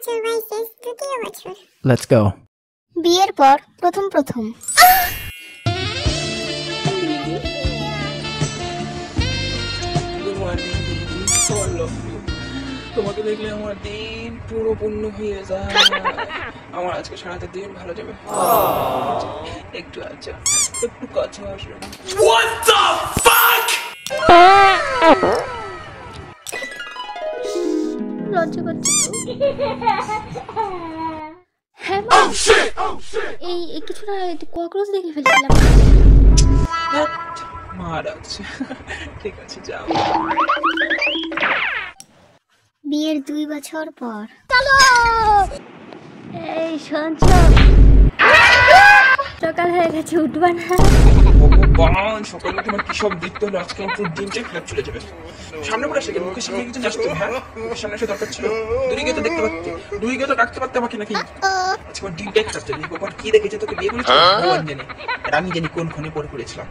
বছর বয়সে তৃতীয় বছর। Let's go. বিয়ের পর প্রথম তোমাকে দেখলে আমার দিন পুরো পূর্ণ হয়ে যায়। আমার আজকে সারাটা দিন ভালো যাবে। একটু আচ্ছা একটু কাছে আসো। লজ্জা করছে তো। হ্যাঁ মা, এই কিছু না, ককরোচ দেখে ফেলেছিলাম। মা ডাকছে। ঠিক আছে যাও। বিয়ের 2 বছর পর। এই শুনছ, সকাল হয়ে গেছে, উঠবা না? ভগবান, সকালে তোমার কি সব দেখতে হলো? আজকে আমার পুরো দিনটাই খারাপ চলে যাবে। সামনে পড়ে এসে মুখে শিখে কিছু যাচ্ছ তুমি? হ্যাঁ, মুখের সামনে এসে দরকার ছিল। দূরে গিয়ে তো দেখতে পাচ্ছি, দূরে গিয়ে তো ডাকতে পারতে আমাকে নাকি? আজকে আমার দিনটাই খারাপ চলে যাবে। কি দেখেছে তোকে বিয়ে করেছিল ভগবান জানে, আর আমি জানি কোন ক্ষণে পড়ে পড়েছিলাম।